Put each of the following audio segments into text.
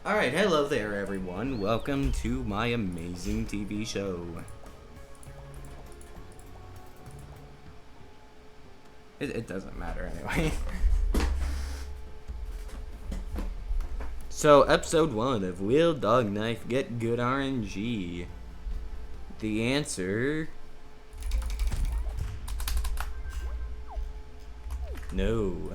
Alright, hello there everyone. Welcome to my amazing TV show. It doesn't matter anyway. So, episode 1 of Will Dog Knife Get Good RNG? The answer... no.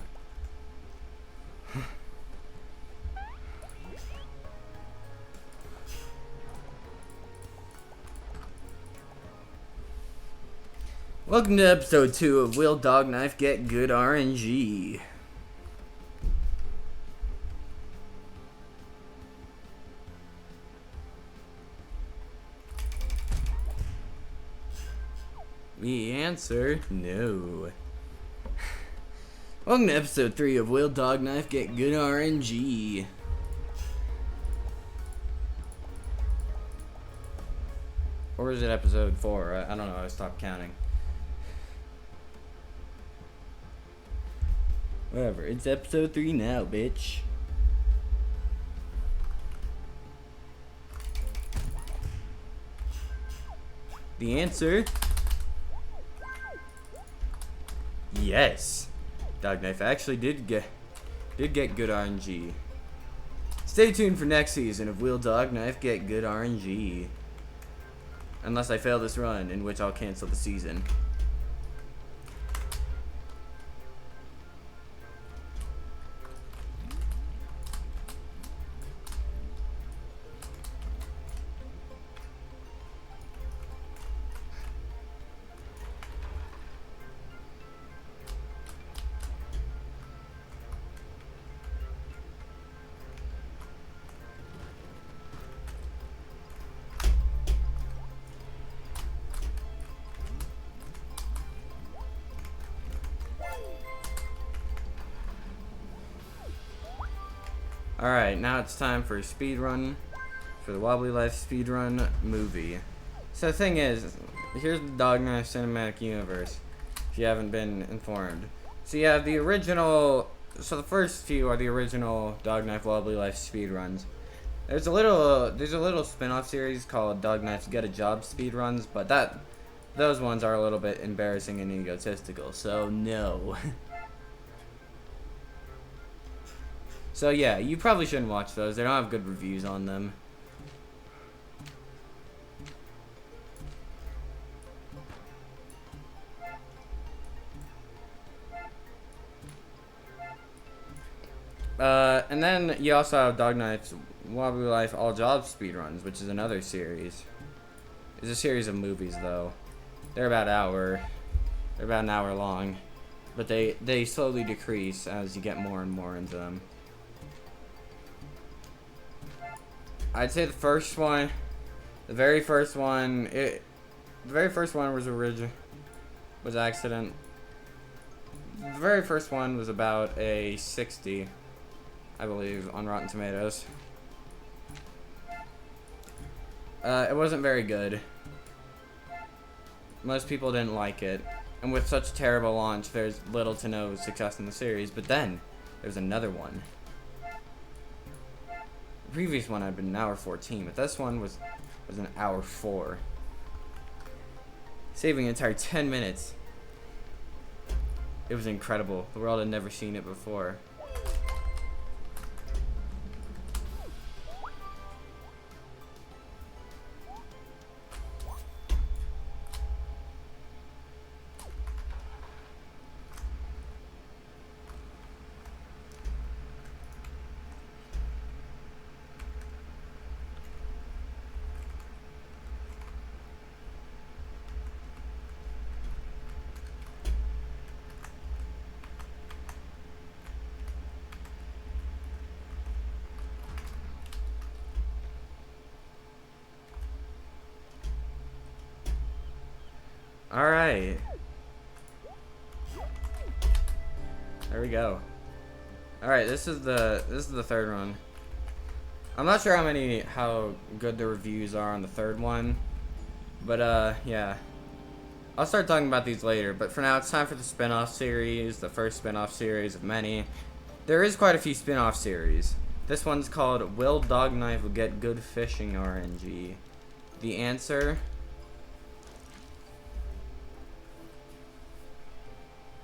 Welcome to episode 2 of Will Dog Knife Get Good RNG? The answer, no. Welcome to episode 3 of Will Dog Knife Get Good RNG? Or is it episode 4? I don't know, I stopped counting. Whatever, it's episode 3 now, bitch. The answer? Yes. Dog Knife actually did get good RNG. Stay tuned for next season of Will Dog Knife Get Good RNG. Unless I fail this run, in which I'll cancel the season. Alright, now it's time for a speed run for the Wobbly Life speedrun movie. So the thing is, here's the Dog Knife Cinematic Universe, if you haven't been informed. So you have the original, so the first few are the original Dog Knife Wobbly Life speedruns. There's a little spin-off series called Dog Knife's Get a Job speedruns, but those ones are a little bit embarrassing and egotistical, so no. So yeah, you probably shouldn't watch those. They don't have good reviews on them. And then you also have Dog Knife's Wobbly Life All Jobs speedruns, which is another series. It's a series of movies though. They're about an hour long, but they slowly decrease as you get more and more into them. I'd say the very first one was accident. The very first one was about a 60, I believe, on Rotten Tomatoes. It wasn't very good. Most people didn't like it, and with such a terrible launch, there's little to no success in the series. But then there's another one. The previous one had been an hour 14, but this one was an hour 4, saving an entire 10 minutes. It was incredible. The world had never seen it before. Alright. There we go. Alright, this is the third one. I'm not sure how good the reviews are on the third one. But yeah. I'll start talking about these later, but for now it's time for the spin-off series, the first spin-off series of many. There is quite a few spin-off series. This one's called Will Dog Knife Get Good Fishing RNG? The answer...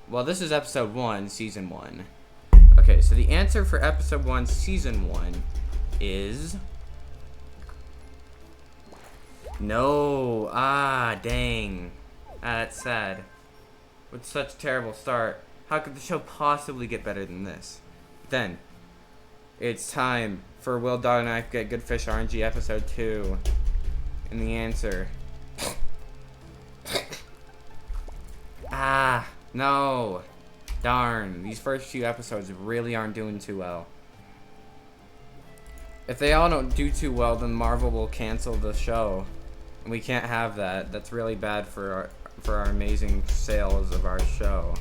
Well, this is episode 1, season 1. Okay, so the answer for episode 1, season 1 is... No. Ah, dang. Ah, that's sad. With such a terrible start, how could the show possibly get better than this? Then, it's time for Will Dog Knife Get Good Fish RNG episode 2. And the answer... Ah, no. Darn, these first few episodes really aren't doing too well. If they all don't do too well, then Marvel will cancel the show. And we can't have that. That's really bad for our amazing sales of our show.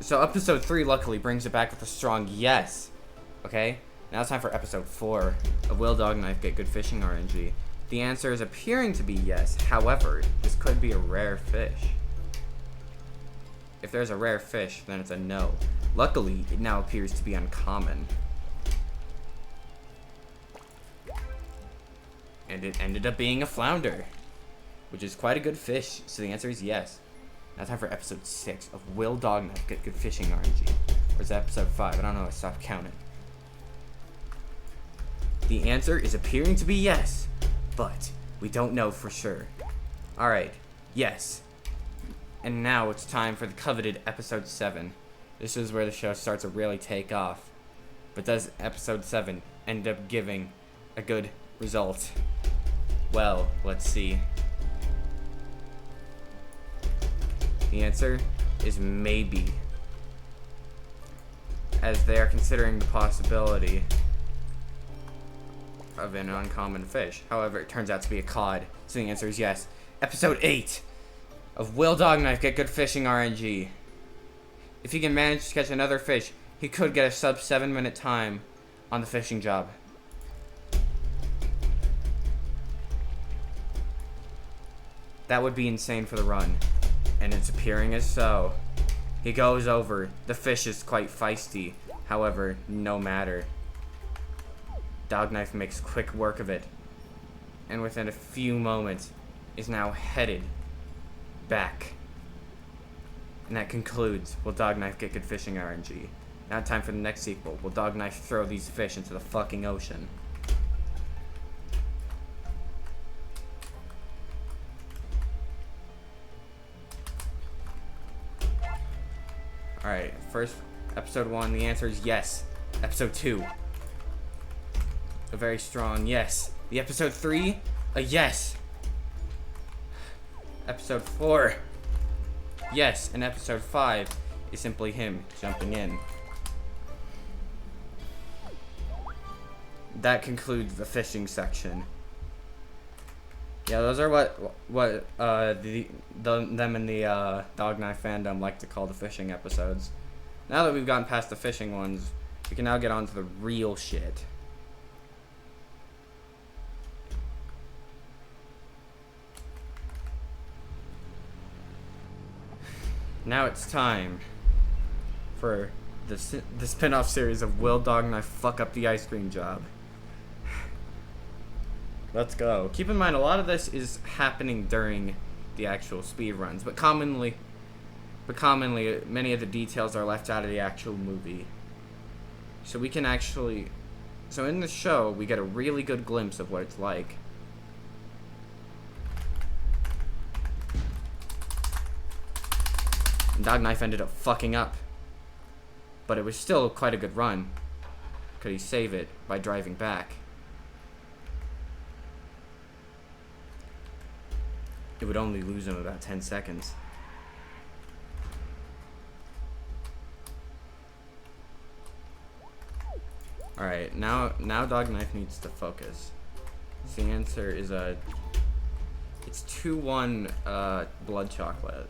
So episode 3 luckily brings it back with a strong yes. Okay? Now it's time for episode 4 of Will Dog Knife Get Good Fishing RNG. The answer is appearing to be yes. However, this could be a rare fish. If there's a rare fish, then it's a no. Luckily, it now appears to be uncommon. And it ended up being a flounder, which is quite a good fish, so the answer is yes. Now time for episode 6 of Will Dog Knife Get Good Fishing RNG. Or is it episode 5? I don't know, I stopped counting. The answer is appearing to be yes, but we don't know for sure. Alright, yes. And now it's time for the coveted episode 7. This is where the show starts to really take off. But does episode 7 end up giving a good result? Well, let's see. The answer is maybe, as they are considering the possibility of an uncommon fish. However, it turns out to be a cod, so the answer is yes. Episode 8 of Will Dog Knife Get Good Fishing RNG. If he can manage to catch another fish, he could get a sub 7-minute time on the fishing job. That would be insane for the run, and it's appearing as so. He goes over. The fish is quite feisty. However, no matter. Dog Knife makes quick work of it, and within a few moments is now headed back. And that concludes Will Dog Knife Get Good Fishing RNG. Now time for the next sequel. Will Dog Knife throw these fish into the fucking ocean? Alright, first, episode 1, the answer is yes. Episode 2, a very strong yes. The episode 3, a yes. Episode 4, yes. And episode 5 is simply him jumping in. That concludes the fishing section. Yeah, those are what them and the Dog Knife fandom like to call the fishing episodes. Now that we've gotten past the fishing ones, we can now get on to the real shit. Now it's time for the spin-off series of Will Dog Knife Fuck Up the Ice Cream Job. Let's go. Keep in mind, a lot of this is happening during the actual speed runs, but commonly, many of the details are left out of the actual movie. So we can actually, so in the show, we get a really good glimpse of what it's like. And Dog Knife ended up fucking up, but it was still quite a good run. Could he save it by driving back? It would only lose him about 10 seconds. Alright, now Dog Knife needs to focus. So the answer is it's 2-1 blood chocolate.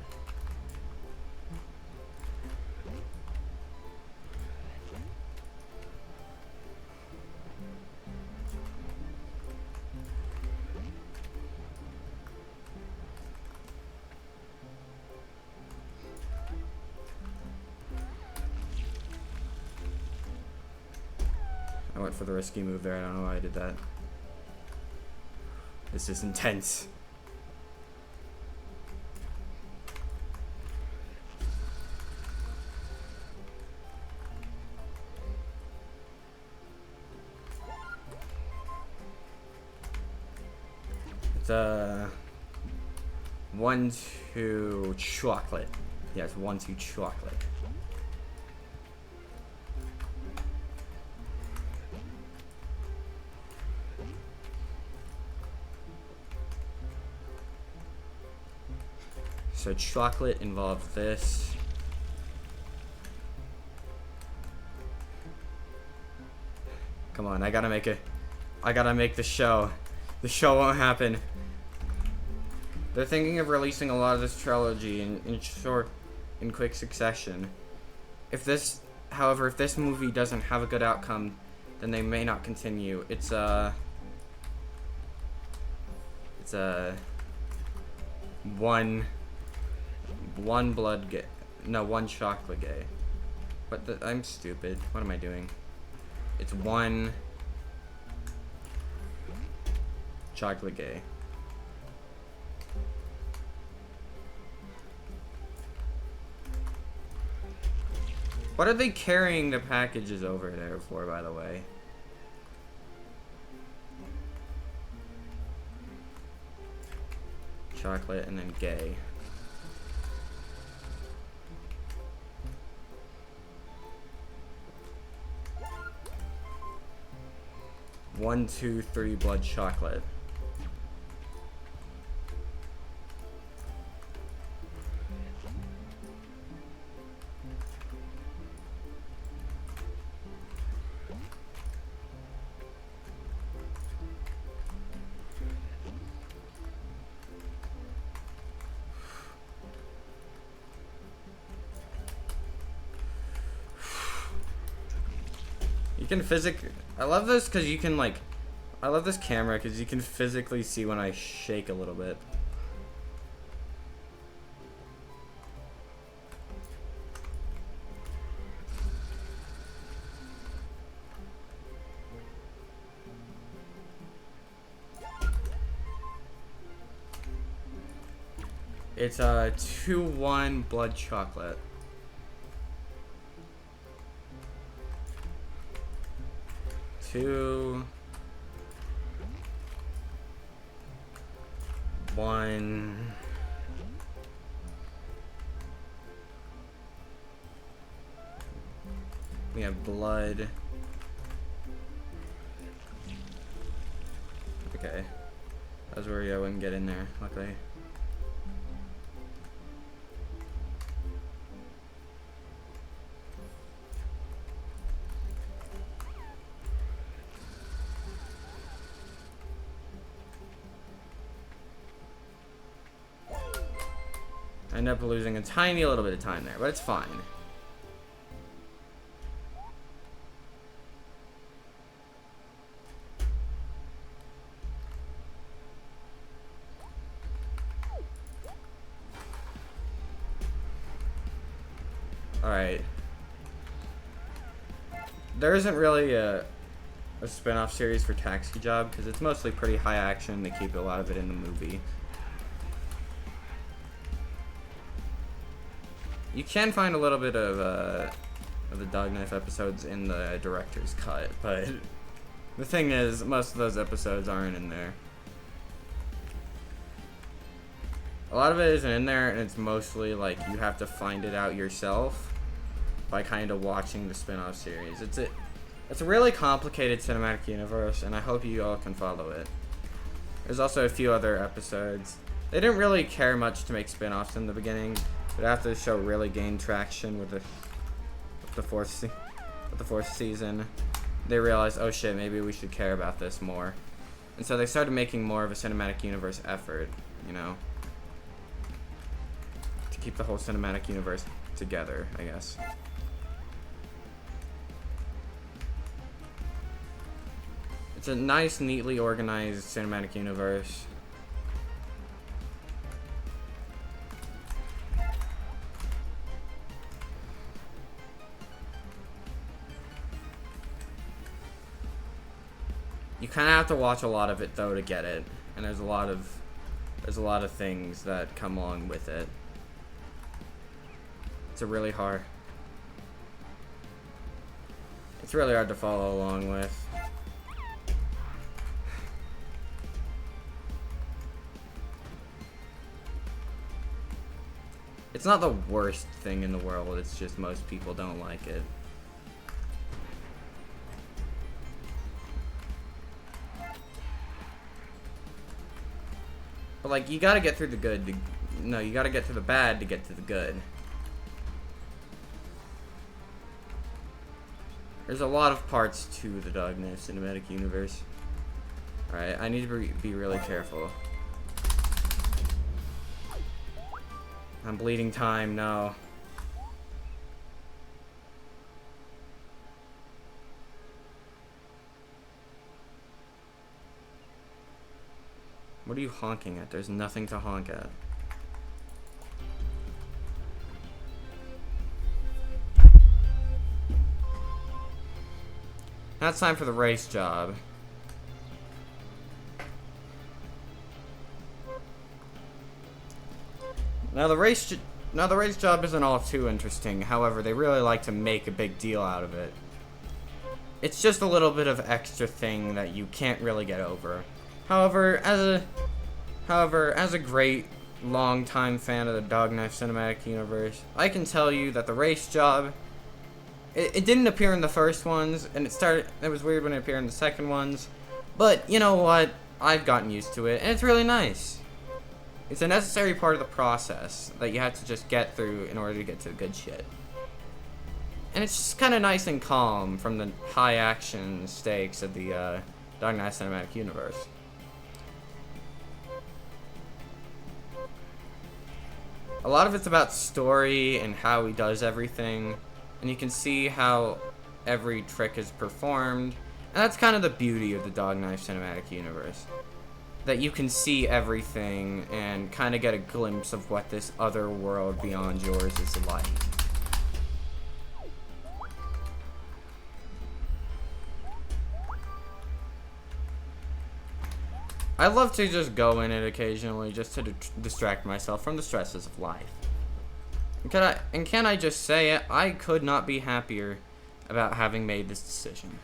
I went for the risky move there. I don't know why I did that. This is intense. It's 1, 2 chocolate. Yeah, it's 1, 2 chocolate. So chocolate involves this. Come on, I gotta make the show. The show won't happen. They're thinking of releasing a lot of this trilogy in quick succession. However, if this movie doesn't have a good outcome, then they may not continue. It's one blood gay. No, 1 chocolate gay. But I'm stupid. What am I doing? It's 1 chocolate gay. What are they carrying the packages over there for, by the way? Chocolate and then gay. One, 2, 3 blood chocolate. You can I love this because you can I love this camera because you can physically see when I shake a little bit. It's 2-1 blood chocolate. Two, 1. We have blood. Okay. I was worried I wouldn't get in there, luckily. I end up losing a tiny little bit of time there, but it's fine. Alright. There isn't really a spin-off series for Taxi Job because it's mostly pretty high action. They keep a lot of it in the movie. You can find a little bit of the Dog Knife episodes in the director's cut, but the thing is, most of those episodes aren't in there. A lot of it isn't in there, and it's mostly like you have to find it out yourself by kind of watching the spin-off series. It's a really complicated cinematic universe, and I hope you all can follow it. There's also a few other episodes. They didn't really care much to make spin-offs in the beginning, but after the show really gained traction with the fourth season, they realized, oh shit, maybe we should care about this more. And so they started making more of a cinematic universe effort, you know, to keep the whole cinematic universe together, I guess. It's a nice, neatly organized cinematic universe. You kind of have to watch a lot of it though to get it, and there's a lot of things that come along with it. It's really hard to follow along with. It's not the worst thing in the world, it's just most people don't like it. But like, you gotta get through the good to, no, you gotta get through the bad to get to the good. There's a lot of parts to the Dog Knife cinematic universe. Alright, I need to be really careful. I'm bleeding time, no. What are you honking at? There's nothing to honk at. Now it's time for the race job. Now the race job isn't all too interesting. However, they really like to make a big deal out of it. It's just a little bit of extra thing that you can't really get over. However, as a great long-time fan of the Dog Knife cinematic universe, I can tell you that the race job, it didn't appear in the first ones, and it was weird when it appeared in the second ones, but you know what? I've gotten used to it, and it's really nice. It's a necessary part of the process that you have to just get through in order to get to the good shit. And it's just kind of nice and calm from the high action stakes of the Dog Knife cinematic universe. A lot of it's about story and how he does everything, and you can see how every trick is performed, and that's kind of the beauty of the Dog Knife cinematic universe. That you can see everything and kind of get a glimpse of what this other world beyond yours is like. I love to just go in it occasionally just to distract myself from the stresses of life. And can I just say it? I could not be happier about having made this decision.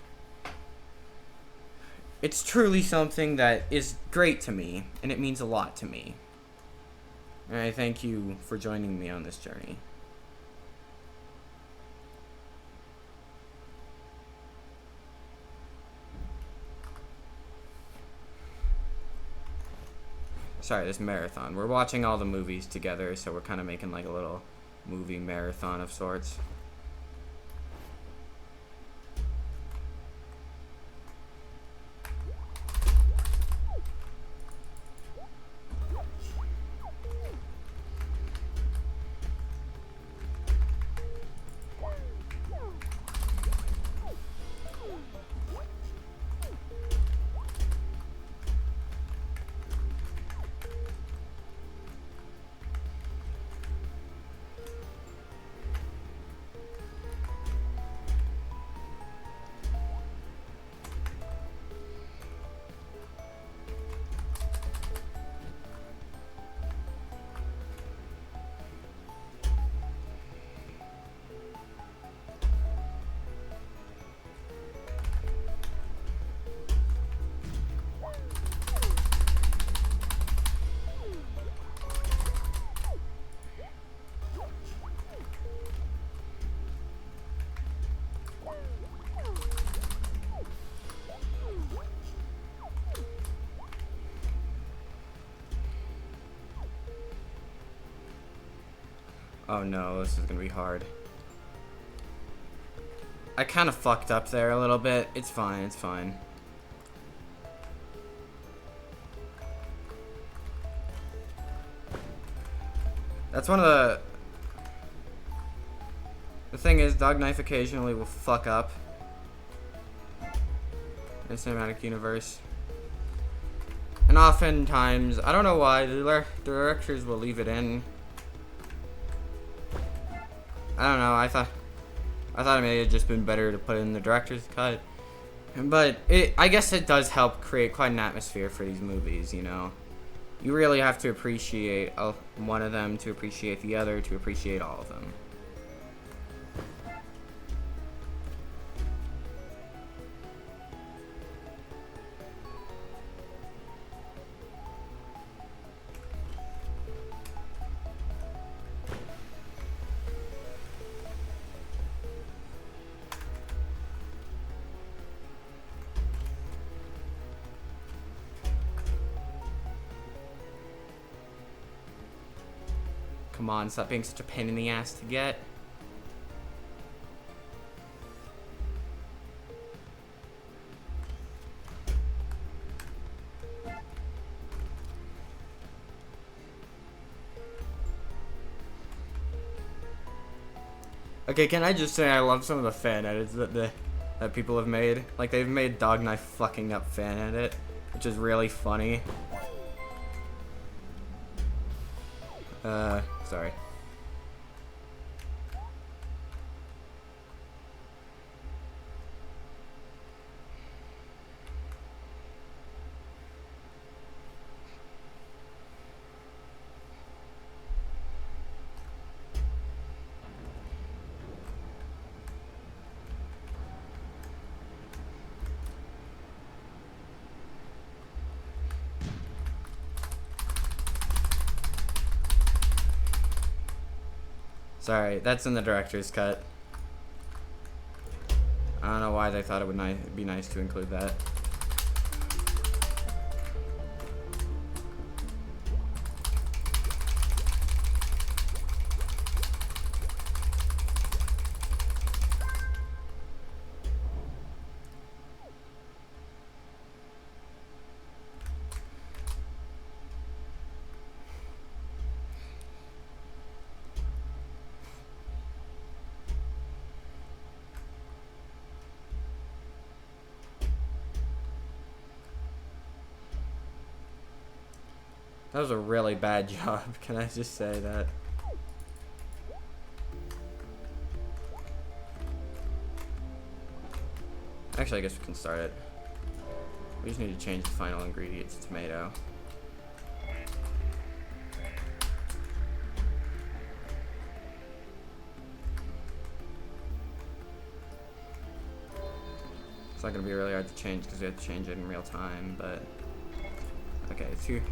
It's truly something that is great to me, and it means a lot to me. And I thank you for joining me on this journey. Sorry, this marathon. We're watching all the movies together, so we're kind of making like a little movie marathon of sorts. Oh no, this is gonna be hard. I kind of fucked up there a little bit. It's fine, it's fine. That's one of the thing is, Dog Knife occasionally will fuck up in the cinematic universe. And oftentimes, I don't know why, the directors will leave it in. I don't know, I thought it may have just been better to put it in the director's cut. But I guess it does help create quite an atmosphere for these movies, you know. You really have to appreciate one of them to appreciate the other to appreciate all of them. Come on, stop being such a pain in the ass to get. Okay, can I just say I love some of the fan edits that people have made? Like, they've made Dog Knife fucking up fan edit, which is really funny. Sorry. Sorry, that's in the director's cut. I don't know why they thought it would be nice to include that. That was a really bad job, can I just say that? Actually, I guess we can start it. We just need to change the final ingredient to tomato. It's not going to be really hard to change because we have to change it in real time, but... Okay, it's here.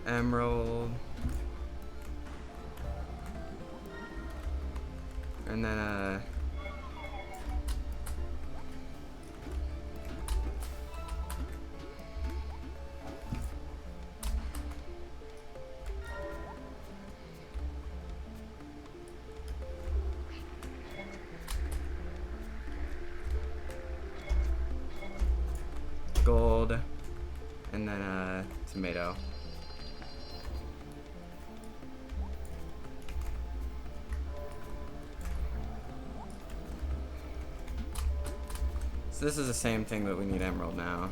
Emerald, and then gold, and then tomato. So this is the same thing, but we need emerald now.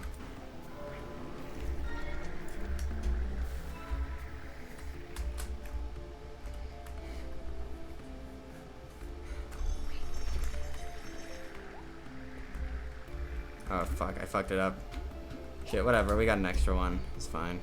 Oh fuck, I fucked it up. Shit, whatever, we got an extra one. It's fine.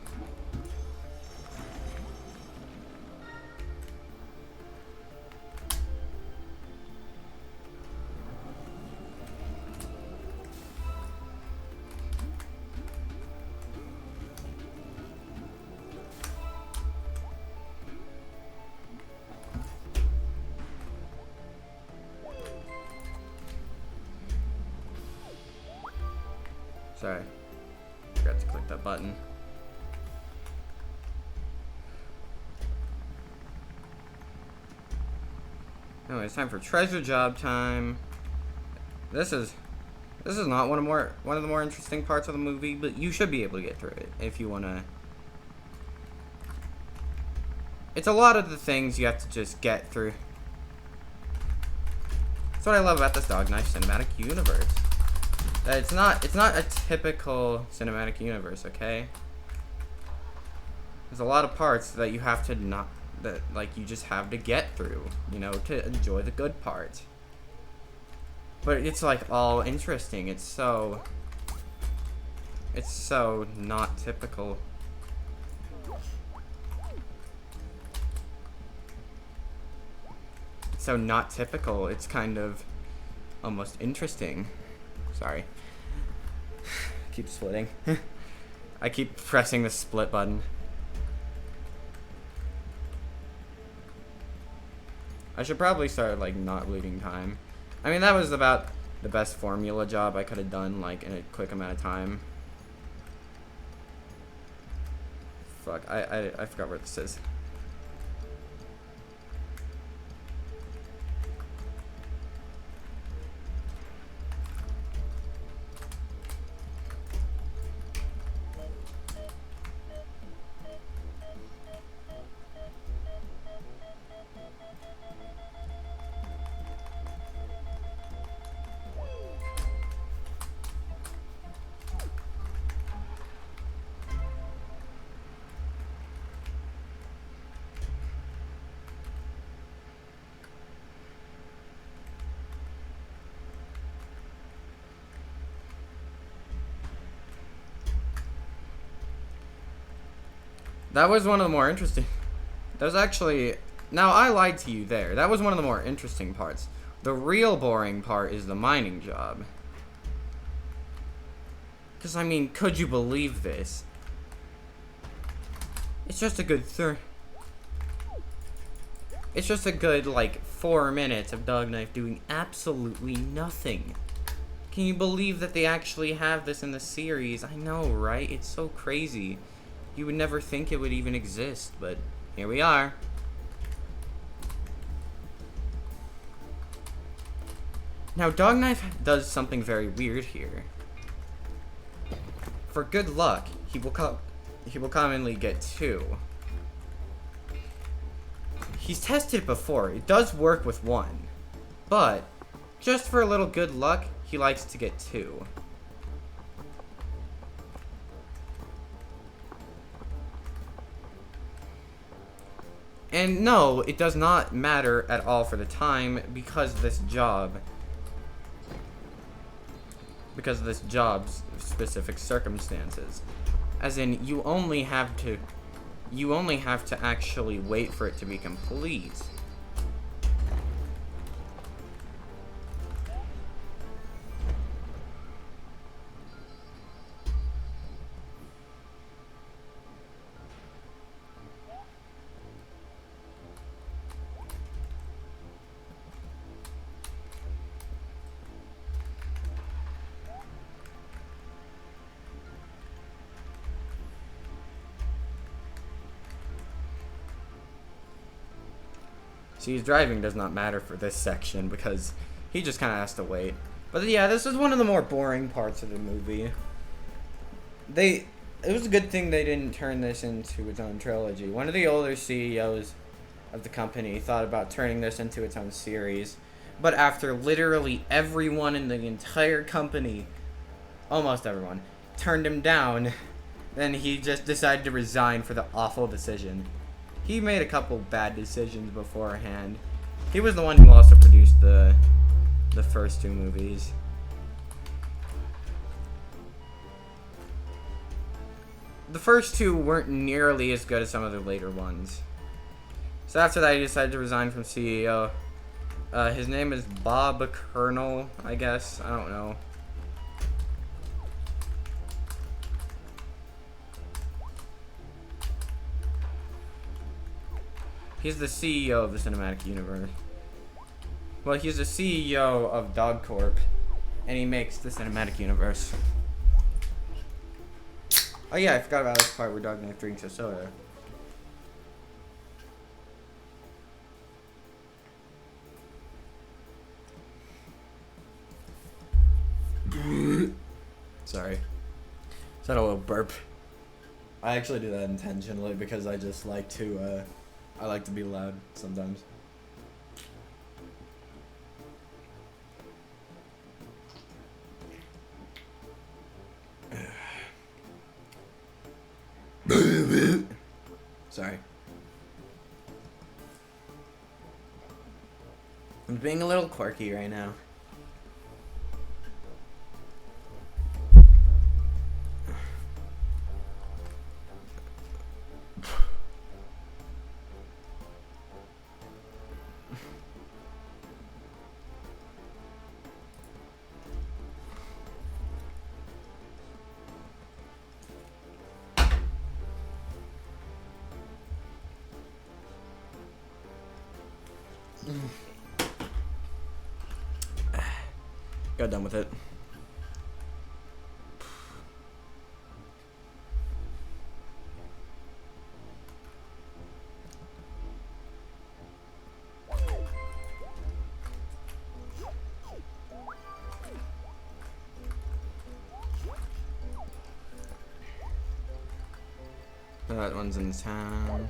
Sorry, forgot to click that button. Anyway, it's time for treasure job time. This is not one of the more interesting parts of the movie, but you should be able to get through it if you wanna It's a lot of the things you have to just get through. That's what I love about this Dog Knife cinematic universe. It's not a typical cinematic universe, okay? There's a lot of parts that you have to you just have to get through, you know, to enjoy the good parts. But it's like all interesting. It's so not typical. It's so not typical. It's kind of almost interesting. Sorry. Keep splitting. I keep pressing the split button. I should probably start, like, not bleeding time. I mean, that was about the best formula job I could have done, like, in a quick amount of time. Fuck, I forgot where this is. That was one of the more interesting. That was actually... Now, I lied to you there. That was one of the more interesting parts. The real boring part is the mining job. Because, I mean, could you believe this? It's just a good It's just a good, like, 4 minutes of Dog Knife doing absolutely nothing. Can you believe that they actually have this in the series? I know, right? It's so crazy. You would never think it would even exist, but here we are. Now, Dog Knife does something very weird here. For good luck, he will commonly get 2. He's tested before. It does work with 1. But, just for a little good luck, he likes to get 2. And no, it does not matter at all for the time because of this job's specific circumstances. As in, you only have to actually wait for it to be complete. See, his driving does not matter for this section because he just kind of has to wait. But yeah, this is one of the more boring parts of the movie. It was a good thing they didn't turn this into its own trilogy. One of the older CEOs of the company thought about turning this into its own series. But after literally everyone in the entire company, almost everyone, turned him down, then he just decided to resign for the awful decision. He made a couple bad decisions beforehand. He was the one who also produced the first 2 movies. The first 2 weren't nearly as good as some of the later ones. So after that, he decided to resign from CEO. His name is Bob Colonel, I guess. I don't know. He's the CEO of the cinematic universe. Well, he's the CEO of Dog Corp, and he makes the cinematic universe. Oh yeah, I forgot about this part where Dog Knife drinks a soda. Sorry. Is that a little burp? I actually do that intentionally because I just like to, I like to be loud sometimes. Sorry. I'm being a little quirky right now. Got done with it. That one's in town.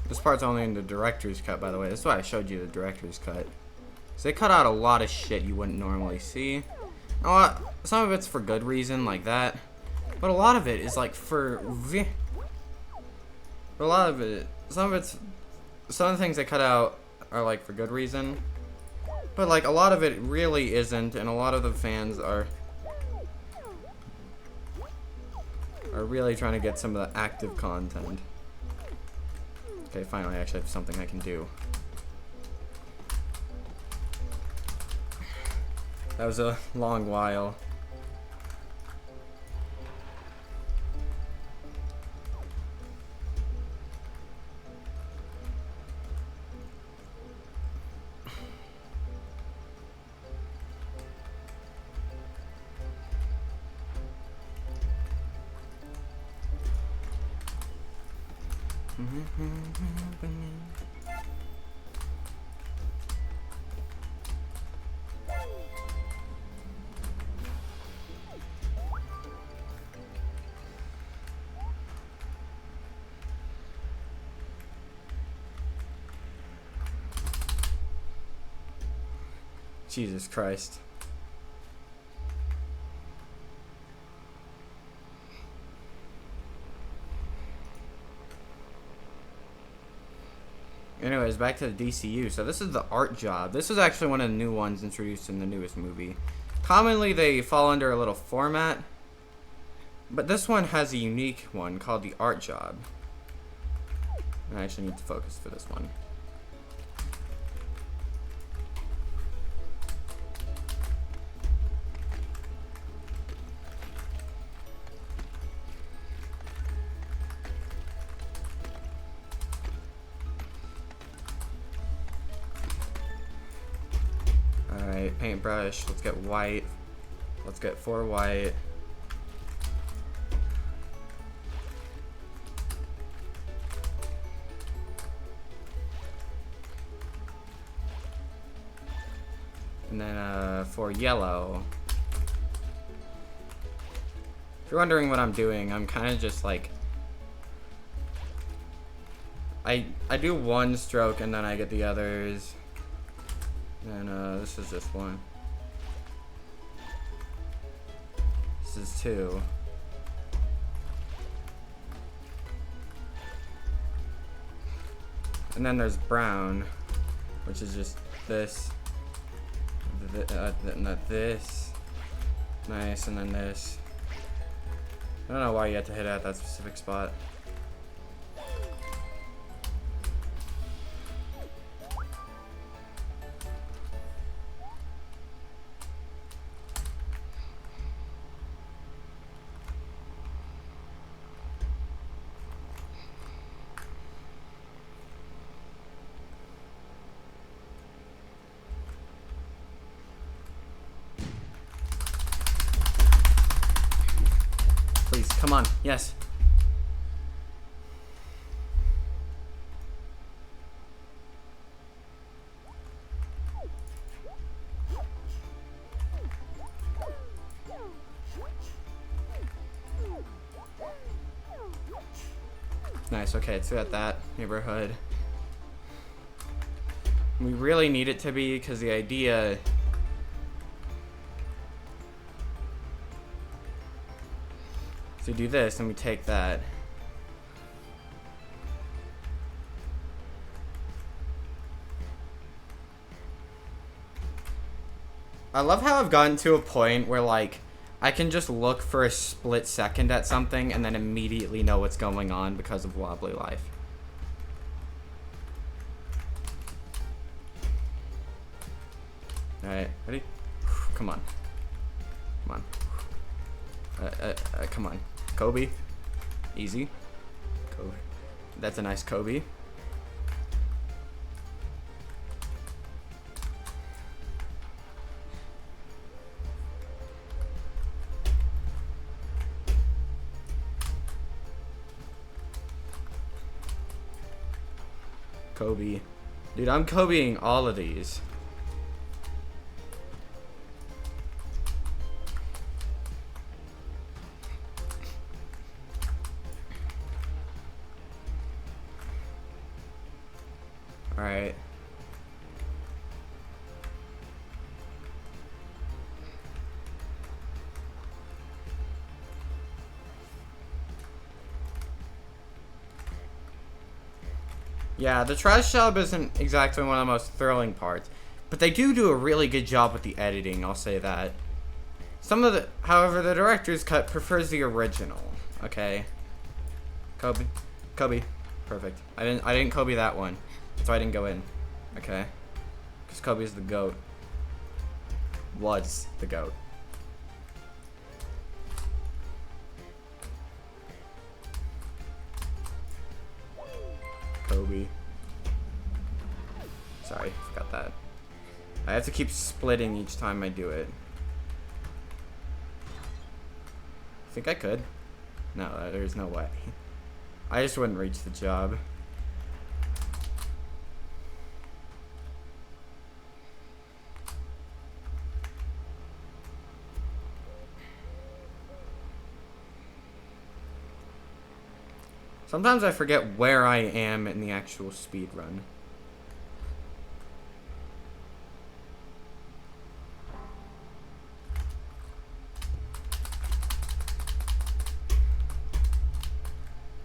This part's only in the director's cut, by the way. That's why I showed you the director's cut. So they cut out a lot of shit you wouldn't normally see. Some of it's for good reason, like that. But a lot of it is like for... a lot of it... Some of the things they cut out are like for good reason. But like a lot of it really isn't, and a lot of the fans are really trying to get some of the active content. Okay, finally I actually have something I can do. That was a long while. Jesus Christ. Anyways, back to the DCU. So this is the art job. This is actually one of the new ones introduced in the newest movie. Commonly they fall under a little format, but this one has a unique one called the art job. I actually need to focus for this one. Alright, paintbrush. Let's get white. Let's get 4 white. And then for yellow. If you're wondering what I'm doing, I'm kind of just like... I do one stroke and then I get the others. And this is just one. This is 2. And then there's brown, which is just this. Not this. Nice, and then this. I don't know why you have to hit it at that specific spot. on. Yes. Nice, okay, it's at that neighborhood. We really need it to be, because the idea... So we do this, and we take that. I love how I've gotten to a point where, like, I can just look for a split second at something and then immediately know what's going on because of Wobbly Life. Alright, ready? Come on. Come on. Come on. Kobe. Easy. Kobe. That's a nice Kobe. Kobe. Dude, I'm Kobeing all of these. Alright. Yeah, the trash job isn't exactly one of the most thrilling parts, but they do a really good job with the editing, I'll say that. However, the director's cut prefers the original. Okay. Kobe. Perfect. I didn't Kobe that one. So I didn't go in. Okay. Because Kobe's the GOAT. Was the GOAT. Kobe. Sorry, forgot that. I have to keep splitting each time I do it. I think I could. No, there's no way. I just wouldn't reach the job. Sometimes I forget where I am in the actual speed run.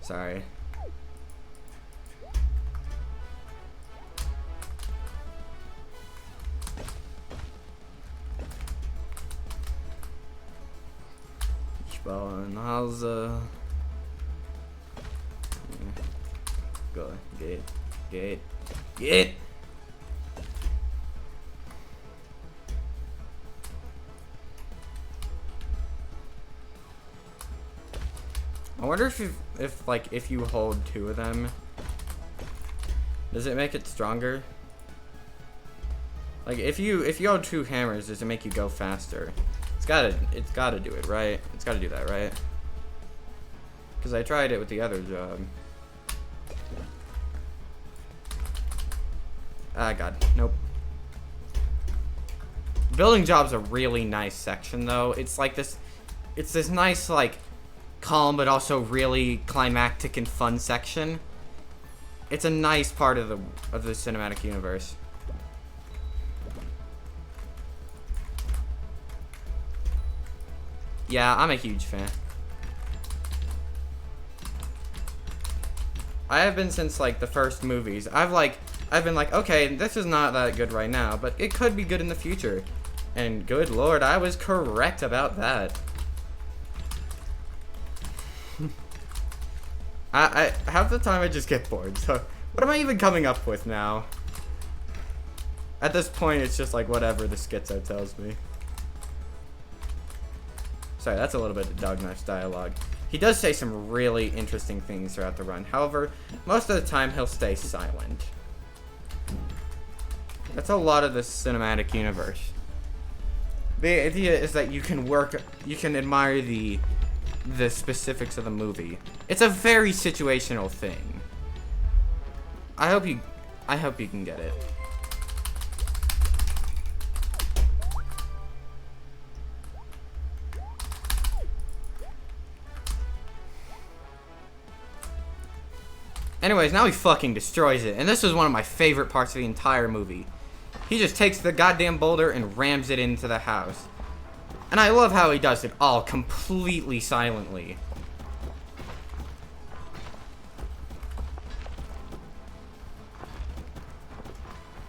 Sorry. Ich baue ein Hause. Go, get. I wonder if you hold two of them, does it make it stronger? Like if you hold two hammers, does it make you go faster? It's gotta do it, right? It's gotta do that, right? Because I tried it with the other job. Ah, God, nope. Building job's a really nice section, though. It's like this, it's this nice, like, calm but also really climactic and fun section. It's a nice part of the cinematic universe. Yeah, I'm a huge fan. I have been since like the first movies. I've been like, okay, this is not that good right now, but it could be good in the future. And good lord, I was correct about that. I half the time I just get bored, so what am I even coming up with now? At this point, it's just like whatever the schizo tells me. Sorry, that's a little bit of Dog Knife's dialogue. He does say some really interesting things throughout the run. However, most of the time he'll stay silent. That's a lot of the cinematic universe. The idea is that you can admire the the specifics of the movie. It's a very situational thing. I hope you can get it. Anyways, now he fucking destroys it. And this was one of my favorite parts of the entire movie. He just takes the goddamn boulder and rams it into the house. And I love how he does it all completely silently.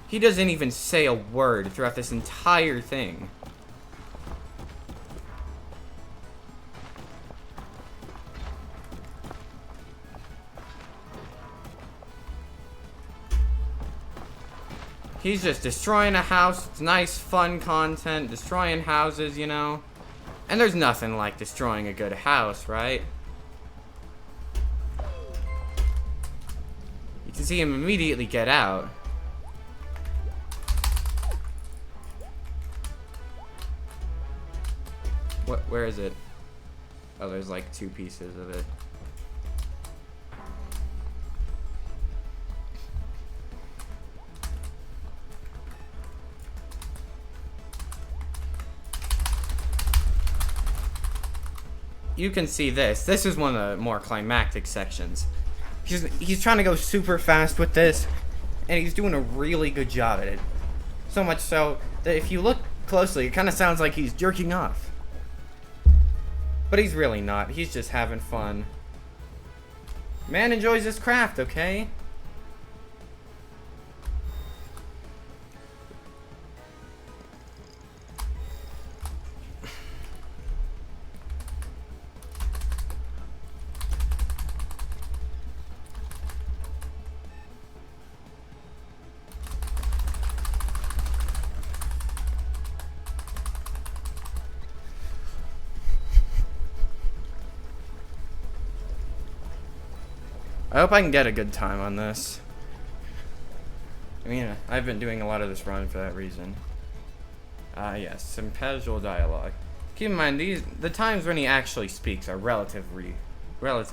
He doesn't even say a word throughout this entire thing. He's just destroying a house. It's nice, fun content. Destroying houses, you know. And there's nothing like destroying a good house, right? You can see him immediately get out. Where is it? Oh, there's like 2 pieces of it. You can see this. This is one of the more climactic sections. He's trying to go super fast with this, and he's doing a really good job at it. So much so that if you look closely, it kind of sounds like he's jerking off. But he's really not. He's just having fun. Man enjoys his craft, okay? I hope I can get a good time on this. I mean, I've been doing a lot of this run for that reason. Yes, some casual dialogue. Keep in mind, the times when he actually speaks are relatively rare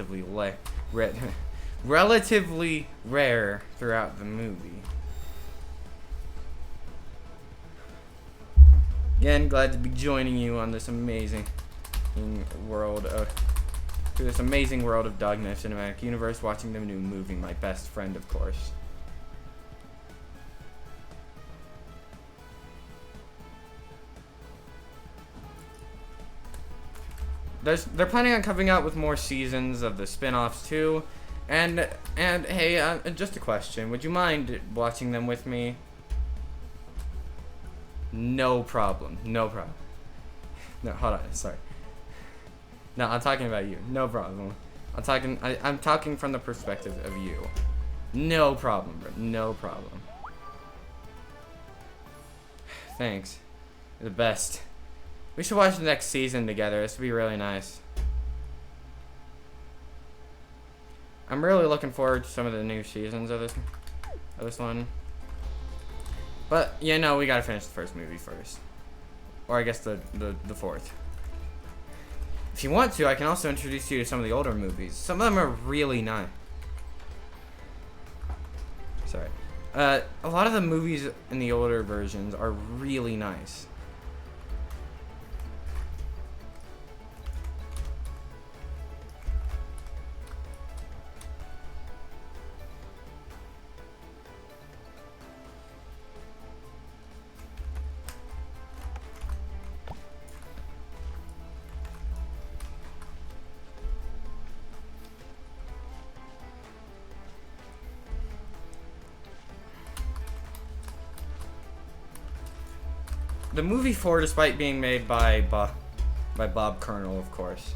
throughout the movie. Again, glad to be joining you on this amazing world of... through this amazing world of Dog Knife Cinematic Universe, watching the new movie, my best friend, of course. They're planning on coming out with more seasons of the spin-offs too, and hey, just a question: would you mind watching them with me? No problem. No problem. No, hold on. Sorry. No, I'm talking about you. No problem. I'm talking from the perspective of you. No problem, bro. No problem. Thanks. You're the best. We should watch the next season together. This would be really nice. I'm really looking forward to some of the new seasons of this one. But, yeah, no, we gotta finish the first movie first. Or I guess the fourth. If you want to, I can also introduce you to some of the older movies. Some of them are really nice. Sorry. A lot of the movies in the older versions are really nice. The movie 4, despite being made by Bob Colonel, of course,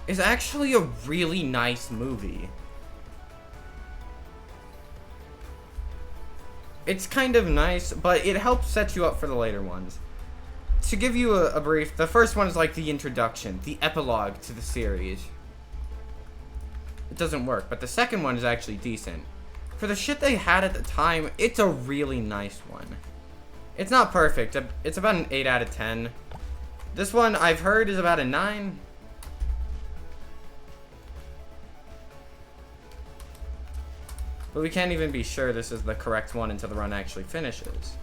is actually a really nice movie. It's kind of nice, but it helps set you up for the later ones. To give you a brief, the first one is like the introduction, the epilogue to the series. It doesn't work, but the second one is actually decent. For the shit they had at the time, it's a really nice one. It's not perfect. It's about an 8 out of 10. This one, I've heard, is about a 9. But we can't even be sure this is the correct one until the run actually finishes.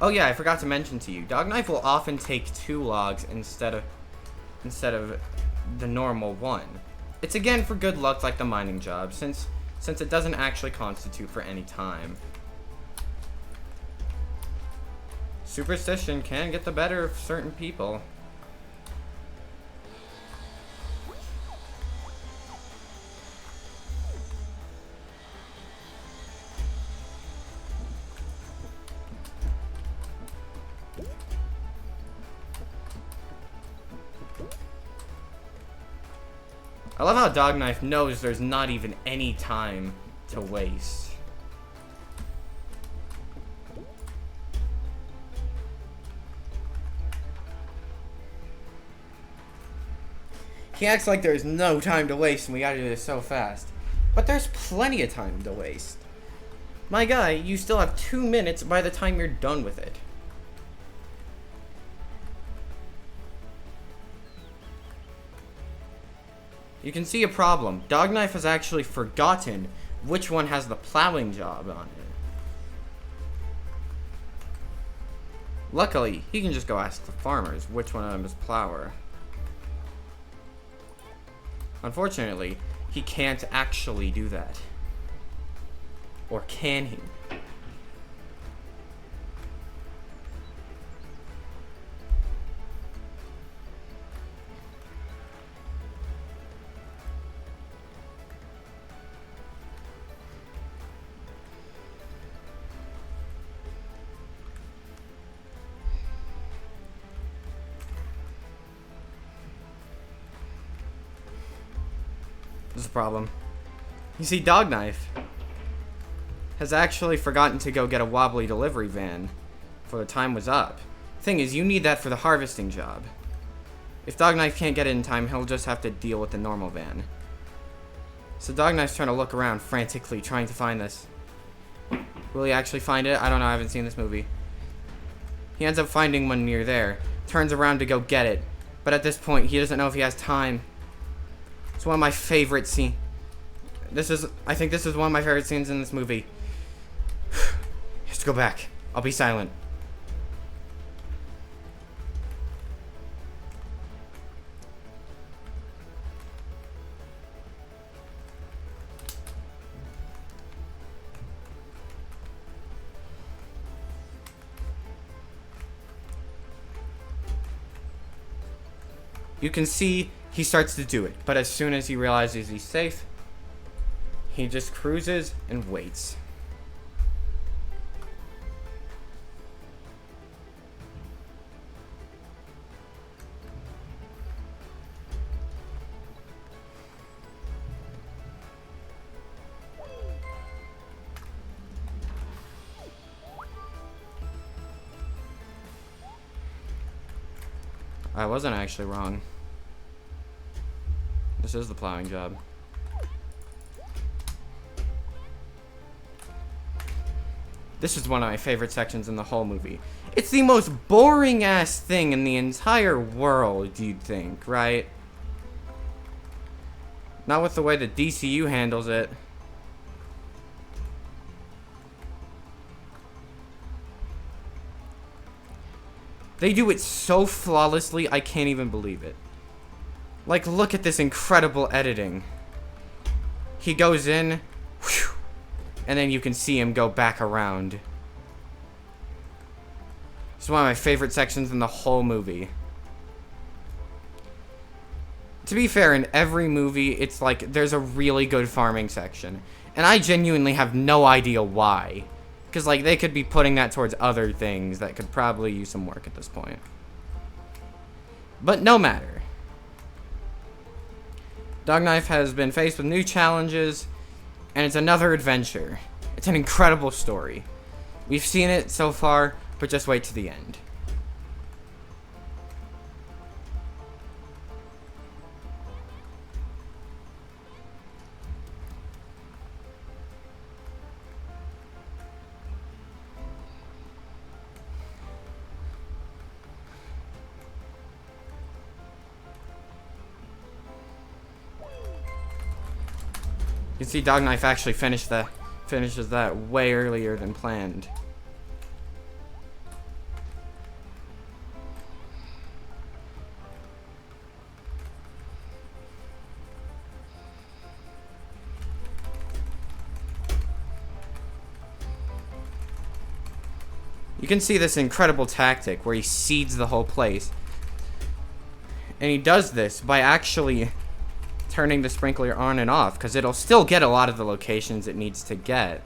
Oh yeah, I forgot to mention to you, Dog Knife will often take 2 logs instead of the normal one. It's again for good luck, like the mining job, since it doesn't actually constitute for any time. Superstition can get the better of certain people. I love how Dog Knife knows there's not even any time to waste. He acts like there's no time to waste and we gotta do this so fast. But there's plenty of time to waste. My guy, you still have 2 minutes by the time you're done with it. You can see a problem. Dog Knife has actually forgotten which one has the plowing job on it. Luckily, he can just go ask the farmers which one of them is plower. Unfortunately, he can't actually do that. Or can he? This is a problem. You see, Dog Knife has actually forgotten to go get a wobbly delivery van before the time was up. Thing is, you need that for the harvesting job. If Dog Knife can't get it in time, he'll just have to deal with the normal van. So Dog Knife's trying to look around frantically, trying to find this. Will he actually find it? I don't know, I haven't seen this movie. He ends up finding one near there, turns around to go get it, but at this point, he doesn't know if he has time. It's one of my favorite scenes. I think this is one of my favorite scenes in this movie. He has to go back. I'll be silent. You can see he starts to do it, but as soon as he realizes he's safe, he just cruises and waits. I wasn't actually wrong. This is the plowing job. This is one of my favorite sections in the whole movie. It's the most boring ass thing in the entire world, you'd think, right? Not with the way the DCU handles it. They do it so flawlessly, I can't even believe it. Like, look at this incredible editing. He goes in, whew, and then you can see him go back around. It's one of my favorite sections in the whole movie. To be fair, in every movie, it's like there's a really good farming section. And I genuinely have no idea why. Because, like, they could be putting that towards other things that could probably use some work at this point. But no matter. Dog Knife has been faced with new challenges, and it's another adventure. It's an incredible story. We've seen it so far, but just wait to the end. can see Dog Knife actually finishes that way earlier than planned. You can see this incredible tactic where he seeds the whole place. And he does this by actually turning the sprinkler on and off, because it'll still get a lot of the locations it needs to get.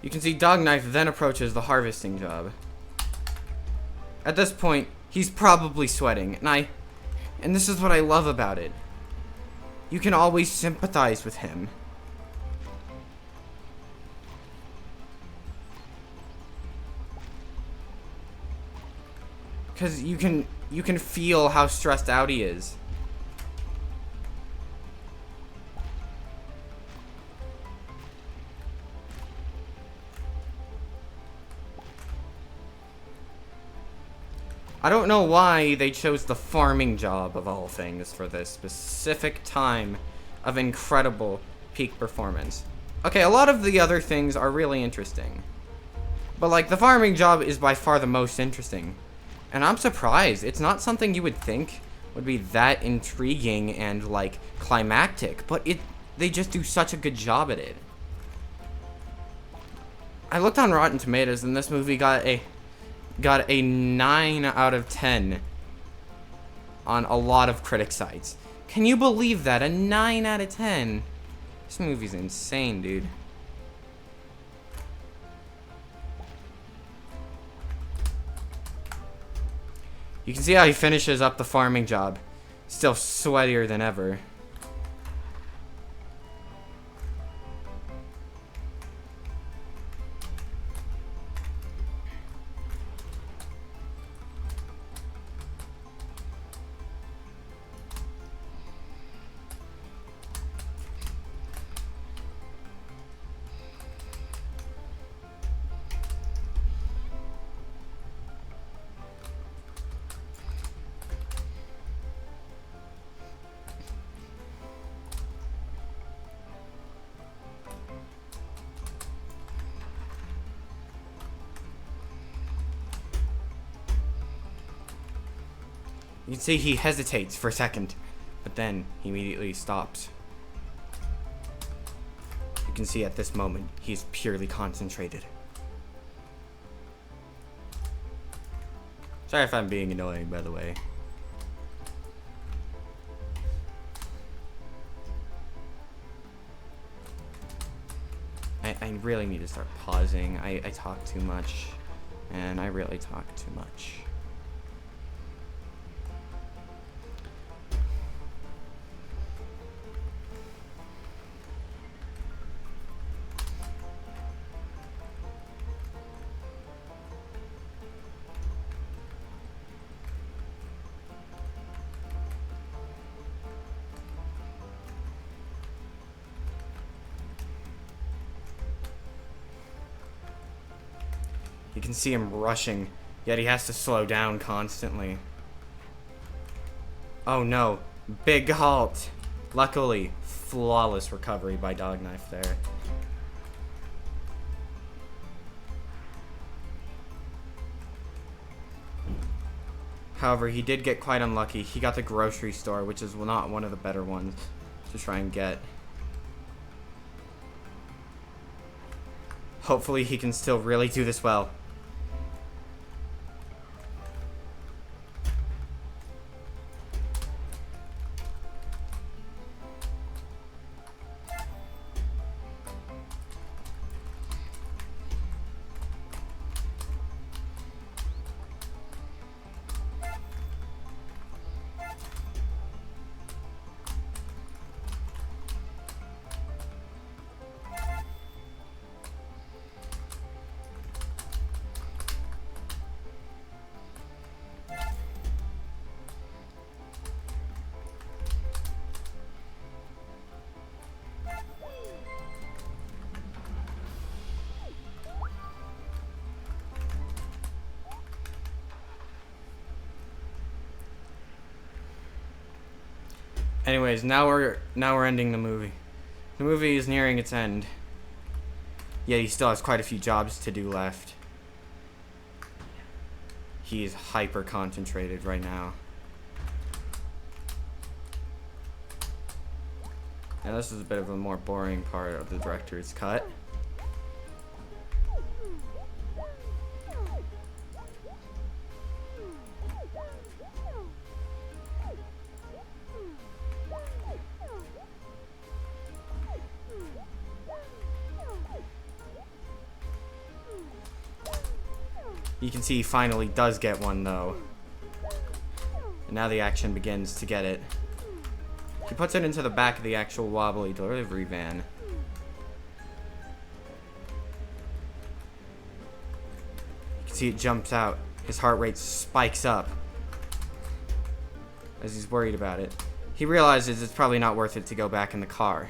You can see Dog Knife then approaches the harvesting job. At this point, he's probably sweating, and this is what I love about it. You can always sympathize with him. Because you can feel how stressed out he is. I don't know why they chose the farming job of all things for this specific time of incredible peak performance. Okay, a lot of the other things are really interesting. But like, the farming job is by far the most interesting. And I'm surprised. It's not something you would think would be that intriguing and like climactic, but they just do such a good job at it. I looked on Rotten Tomatoes and this movie got a 9 out of 10 on a lot of critic sites. Can you believe that? A 9 out of 10? This movie's insane, dude. You can see how he finishes up the farming job. Still sweatier than ever. You can see he hesitates for a second, but then he immediately stops. You can see at this moment, he's purely concentrated. Sorry if I'm being annoying, by the way. I really need to start pausing. I talk too much, and I really talk too much. You can see him rushing, yet he has to slow down constantly. Oh no, big halt. Luckily, flawless recovery by Dog Knife there. However, he did get quite unlucky. He got the grocery store, which is not one of the better ones to try and get. Hopefully he can still really do this well. Anyways, now we're ending the movie. The movie is nearing its end. Yet he still has quite a few jobs to do left. He is hyper concentrated right now. And this is a bit of a more boring part of the director's cut. You can see he finally does get one though. And now the action begins to get it. He puts it into the back of the actual wobbly delivery van. You can see it jumps out. His heart rate spikes up as he's worried about it. He realizes it's probably not worth it to go back in the car.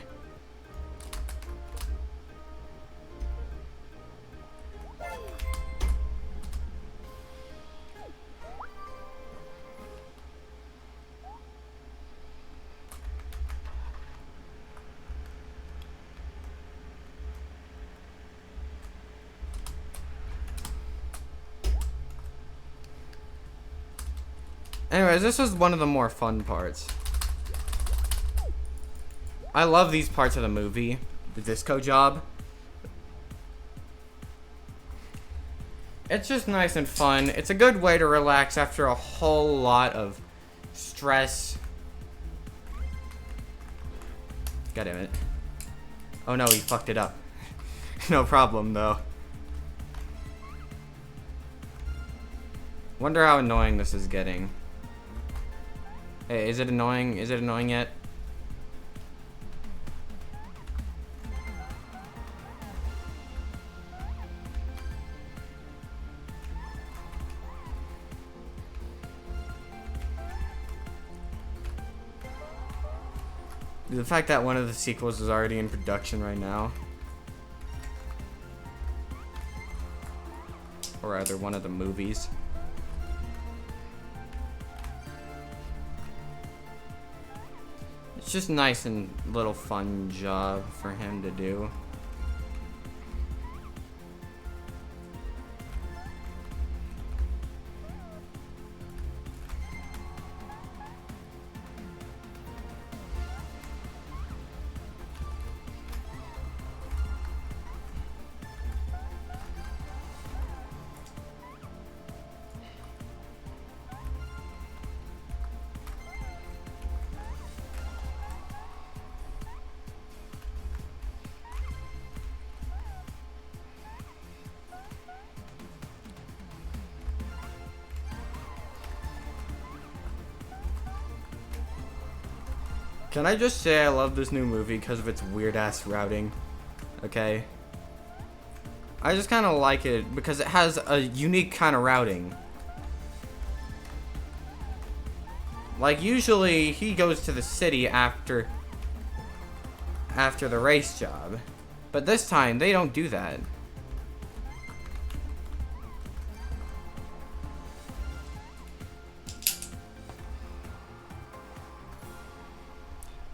Anyways, this was one of the more fun parts. I love these parts of the movie. The disco job. It's just nice and fun. It's a good way to relax after a whole lot of stress. God damn it. Oh no, he fucked it up. No problem though. Wonder how annoying this is getting. Hey, is it annoying? Is it annoying yet? The fact that one of the sequels is already in production right now. Or rather, one of the movies. It's just nice and little fun job for him to do. Can I just say I love this new movie because of its weird-ass routing? Okay? I just kind of like it because it has a unique kind of routing. Like, usually, he goes to the city after the race job. But this time, they don't do that.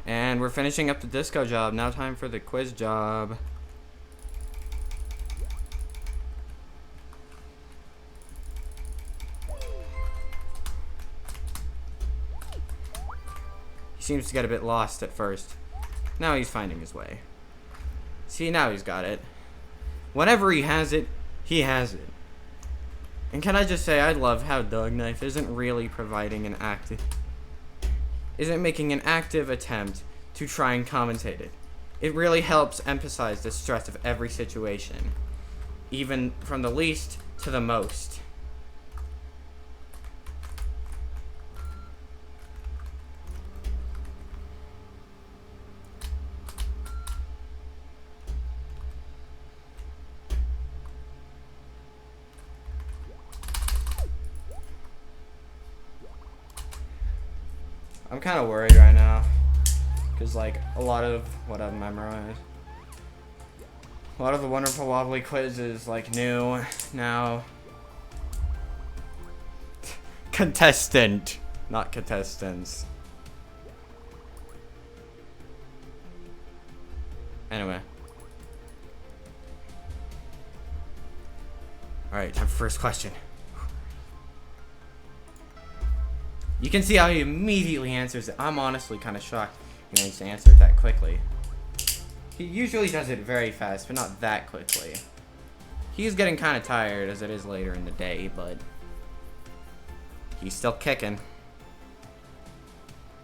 And we're finishing up the disco job. Now time for the quiz job. He seems to get a bit lost at first. Now he's finding his way. See, now he's got it. Whenever he has it, he has it. And can I just say, I love how Doug Knife isn't really providing an active... isn't making an active attempt to try and commentate it. It really helps emphasize the stress of every situation, even from the least to the most. I'm kind of worried right now, because like a lot of what I've memorized, a lot of the wonderful wobbly quiz is like new now. Contestant, not contestants. Anyway. Alright, time for first question. You can see how he immediately answers it. I'm honestly kind of shocked he managed to answer it that quickly. He usually does it very fast, but not that quickly. He's getting kind of tired as it is later in the day, but he's still kicking.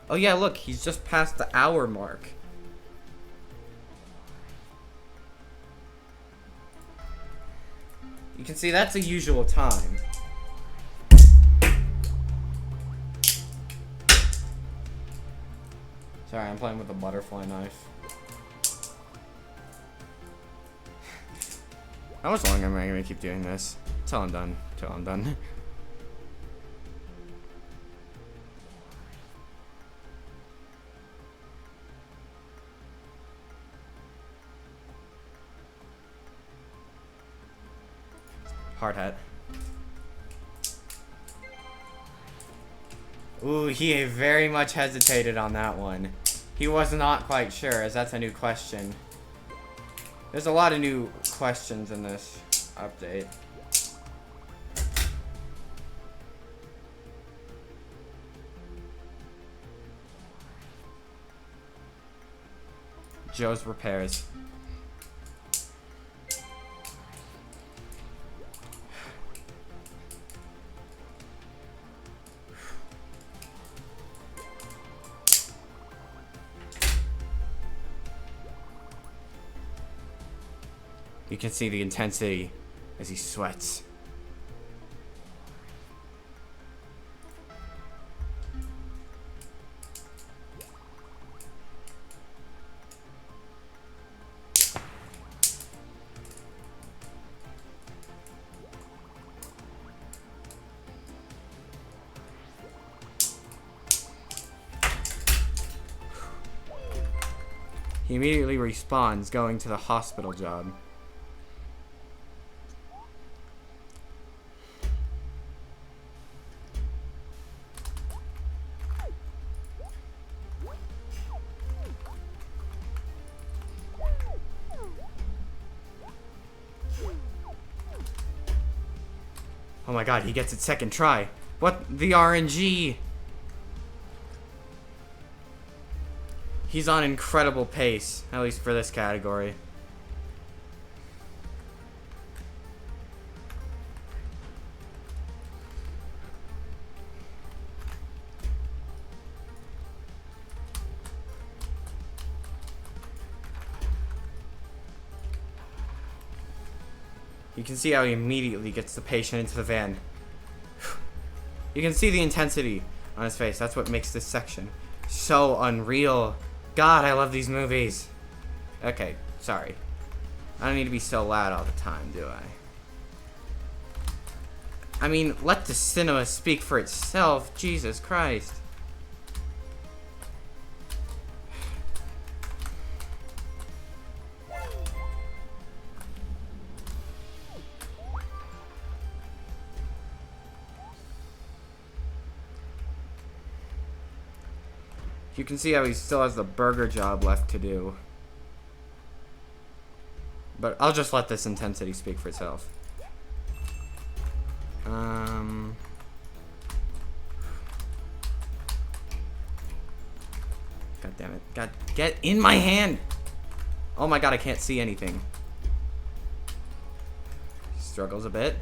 Oh yeah, look, he's just past the hour mark. You can see that's a usual time. Sorry, I'm playing with a butterfly knife. How much longer am I gonna keep doing this? Till I'm done. Till I'm done. Hard hat. Ooh, he very much hesitated on that one. He was not quite sure, as that's a new question. There's a lot of new questions in this update. Joe's repairs. You can see the intensity as he sweats. He immediately respawns, going to the hospital job. Oh my god, he gets it second try. What the RNG? He's on incredible pace, at least for this category. You can see how he immediately gets the patient into the van. You can see the intensity on his face. That's what makes this section so unreal. God, I love these movies. Okay, sorry. I don't need to be so loud all the time, do I? I mean, let the cinema speak for itself. Jesus Christ. You can see how he still has the burger job left to do. But I'll just let this intensity speak for itself. God damn it. God, get in my hand! Oh my god, I can't see anything. Struggles a bit.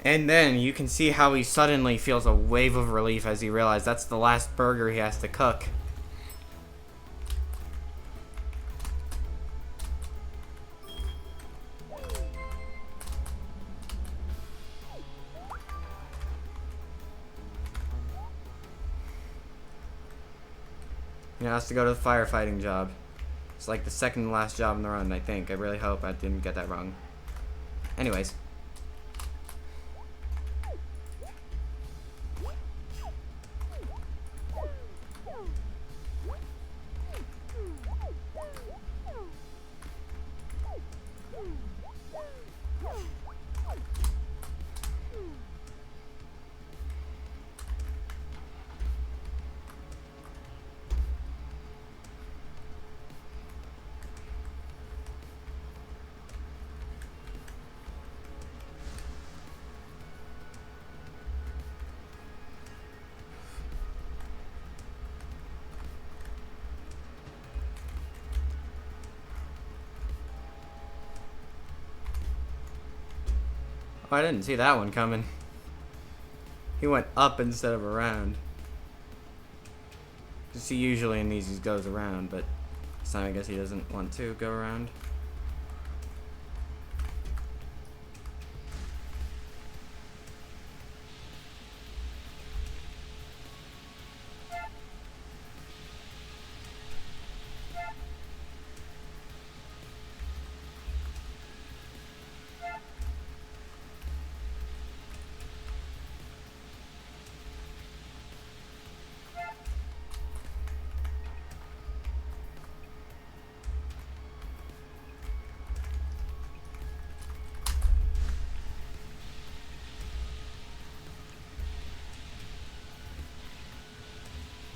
And then you can see how he suddenly feels a wave of relief as he realizes that's the last burger he has to cook. He has to go to the firefighting job. It's like the second to last job in the run, I think. I really hope I didn't get that wrong. Anyways. Oh, I didn't see that one coming. He went up instead of around. Because he usually in these he goes around, but this time I guess he doesn't want to go around.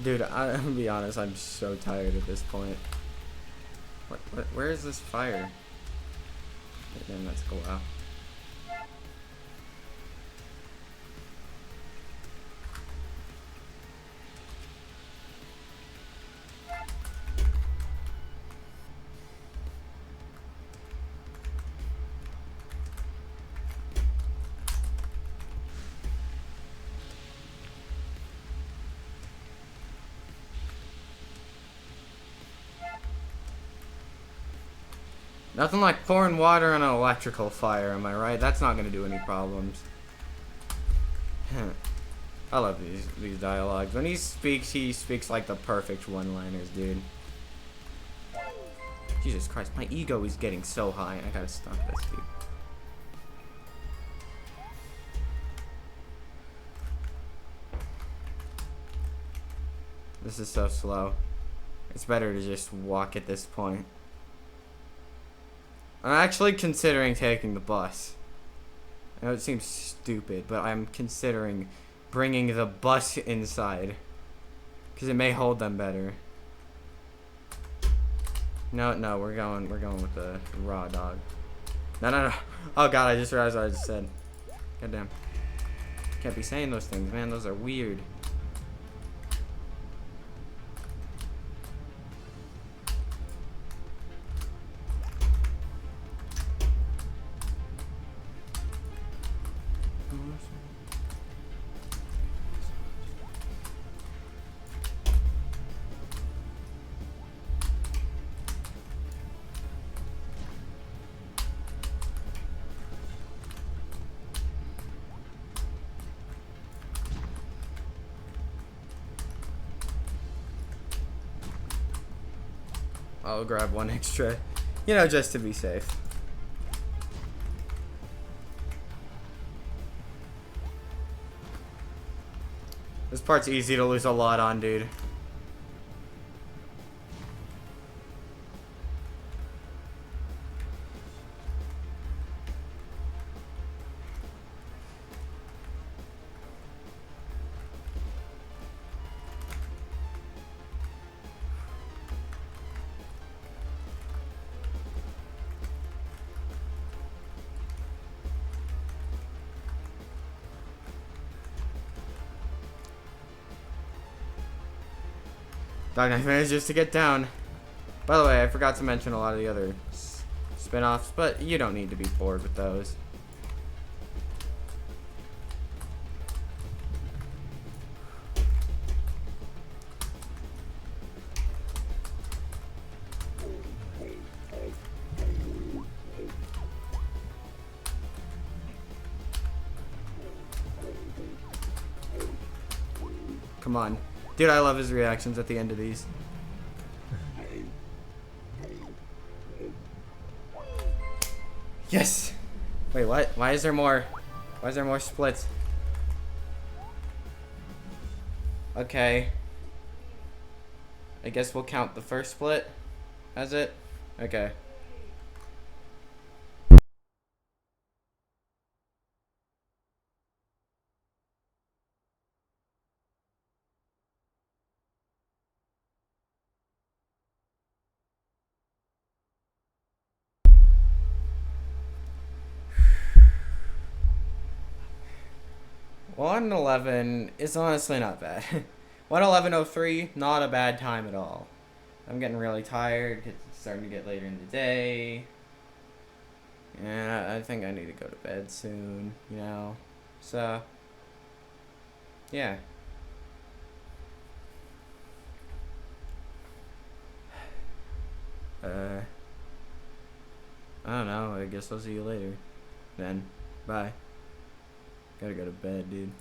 Dude, I'm gonna be honest, I'm so tired at this point. Where is this fire? Damn, that's cool. Wow. Nothing like pouring water on an electrical fire, am I right? That's not gonna do any problems. I love these dialogues. When he speaks like the perfect one-liners, dude. Jesus Christ, my ego is getting so high. I gotta stop this, dude. This is so slow. It's better to just walk at this point. I'm actually considering taking the bus. I know it seems stupid, but I'm considering bringing the bus inside. Because it may hold them better. No, we're going with the raw dog. No. Oh god, I just realized what I just said. Goddamn. Can't be saying those things, man. Those are weird. I'll grab one extra, you know, just to be safe. This part's easy to lose a lot on, dude. Dog Knife manages to get down. By the way, I forgot to mention a lot of the other spin-offs, but you don't need to be bored with those. Come on. Dude, I love his reactions at the end of these. Yes! Wait, what? Why is there more? Why is there more splits? Okay. I guess we'll count the first split as it. Okay. Well, 111 is honestly not bad. 111.03, not a bad time at all. I'm getting really tired. It's starting to get later in the day. And I think I need to go to bed soon, you know. So, yeah. I don't know. I guess I'll see you later. Then, bye. Gotta go to bed, dude.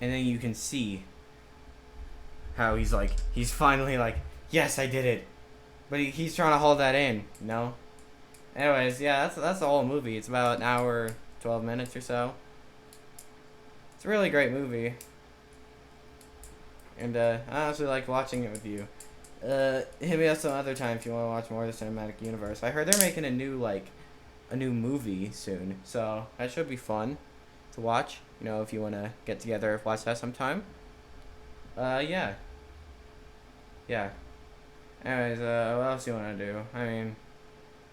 And then you can see how he's finally like, yes, I did it. But he's trying to hold that in, you know? Anyways, yeah, that's the whole movie. It's about an hour, 12 minutes or so. It's a really great movie. And I honestly like watching it with you. Hit me up some other time if you want to watch more of the cinematic universe. I heard they're making a new movie soon, so that should be fun to watch. You know, if you want to get together, watch that sometime. Yeah. Yeah. Anyways, what else do you want to do? I mean,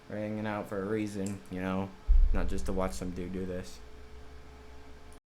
we're hanging out for a reason, you know, not just to watch some dude do this.